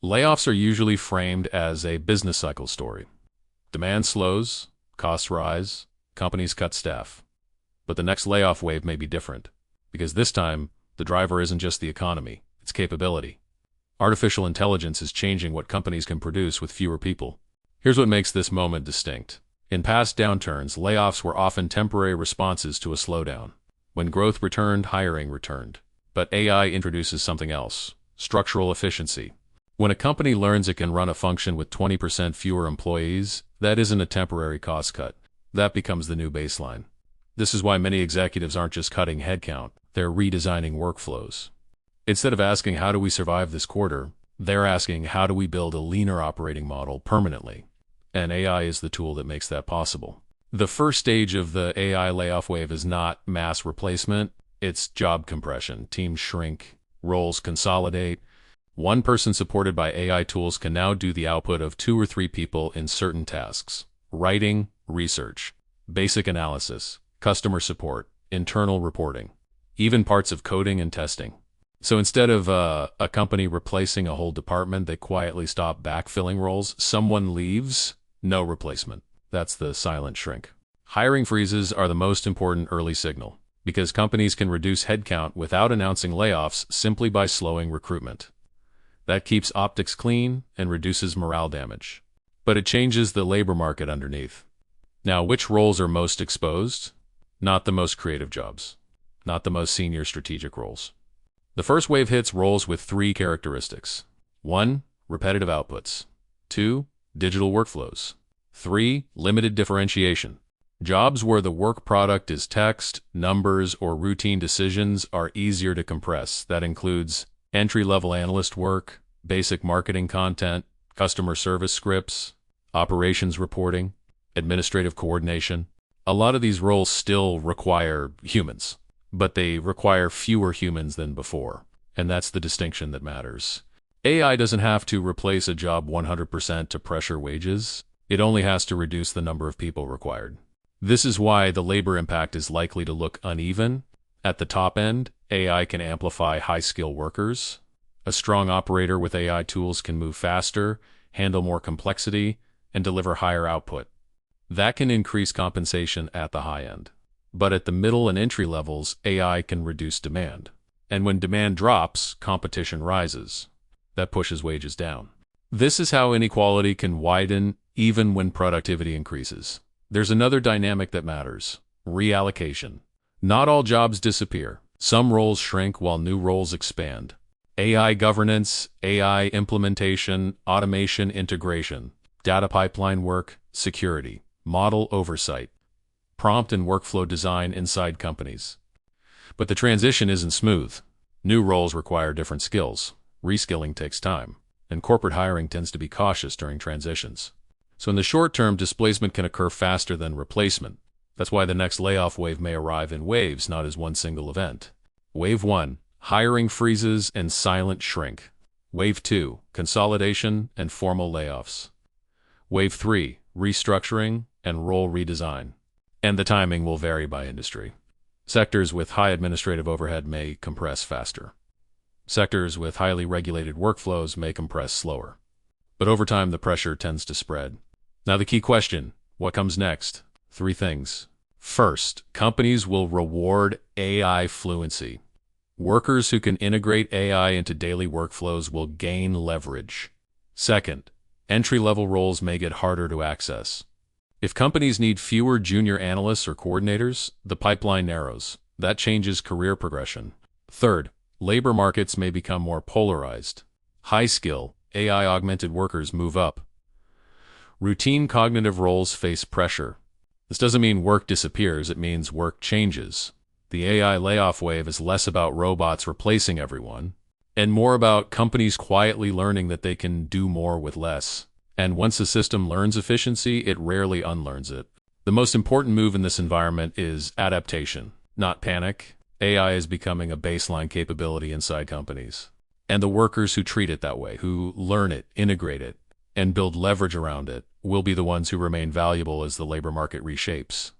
Layoffs are usually framed as a business cycle story. Demand slows, costs rise, companies cut staff. But the next layoff wave may be different, because this time, the driver isn't just the economy, it's capability. Artificial intelligence is changing what companies can produce with fewer people. Here's what makes this moment distinct. In past downturns, layoffs were often temporary responses to a slowdown. When growth returned, hiring returned. But AI introduces something else: structural efficiency. When a company learns it can run a function with 20% fewer employees, that isn't a temporary cost cut. That becomes the new baseline. This is why many executives aren't just cutting headcount, they're redesigning workflows. Instead of asking, how do we survive this quarter, they're asking, how do we build a leaner operating model permanently? And AI is the tool that makes that possible. The first stage of the AI layoff wave is not mass replacement, it's job compression. Teams shrink, roles consolidate. One person supported by AI tools can now do the output of 2 or 3 people in certain tasks: writing, research, basic analysis, customer support, internal reporting, even parts of coding and testing. So instead of a company replacing a whole department, they quietly stop backfilling roles. Someone leaves, no replacement. That's the silent shrink. Hiring freezes are the most important early signal, because companies can reduce headcount without announcing layoffs simply by slowing recruitment. That keeps optics clean and reduces morale damage. But it changes the labor market underneath. Now, which roles are most exposed? Not the most creative jobs. Not the most senior strategic roles. The first wave hits roles with 3 characteristics. 1. Repetitive outputs. 2. Digital workflows. 3. Limited differentiation. Jobs where the work product is text, numbers, or routine decisions are easier to compress. That includes entry-level analyst work, basic marketing content, customer service scripts, operations reporting, administrative coordination. A lot of these roles still require humans, but they require fewer humans than before, and that's the distinction that matters. AI doesn't have to replace a job 100% to pressure wages. It only has to reduce the number of people required. This is why the labor impact is likely to look uneven. At the top end, AI can amplify high-skill workers. A strong operator with AI tools can move faster, handle more complexity, and deliver higher output. That can increase compensation at the high end. But at the middle and entry levels, AI can reduce demand. And when demand drops, competition rises. That pushes wages down. This is how inequality can widen even when productivity increases. There's another dynamic that matters: reallocation. Not all jobs disappear. Some roles shrink while new roles expand. AI governance, AI implementation, automation integration, data pipeline work, security, model oversight, prompt and workflow design inside companies. But the transition isn't smooth. New roles require different skills. Reskilling takes time, and corporate hiring tends to be cautious during transitions. So in the short term, displacement can occur faster than replacement. That's why the next layoff wave may arrive in waves, not as one single event. Wave 1, hiring freezes and silent shrink. Wave 2, consolidation and formal layoffs. Wave 3, restructuring and role redesign. And the timing will vary by industry. Sectors with high administrative overhead may compress faster. Sectors with highly regulated workflows may compress slower. But over time, the pressure tends to spread. Now the key question: what comes next? 3 things. First, companies will reward AI fluency. Workers who can integrate AI into daily workflows will gain leverage. Second, entry-level roles may get harder to access. If companies need fewer junior analysts or coordinators, the pipeline narrows. That changes career progression. Third, labor markets may become more polarized. High-skill, AI-augmented workers move up. Routine cognitive roles face pressure. This doesn't mean work disappears, it means work changes. The AI layoff wave is less about robots replacing everyone, and more about companies quietly learning that they can do more with less. And once a system learns efficiency, it rarely unlearns it. The most important move in this environment is adaptation, not panic. AI is becoming a baseline capability inside companies. And the workers who treat it that way, who learn it, integrate it, and build leverage around it, will be the ones who remain valuable as the labor market reshapes.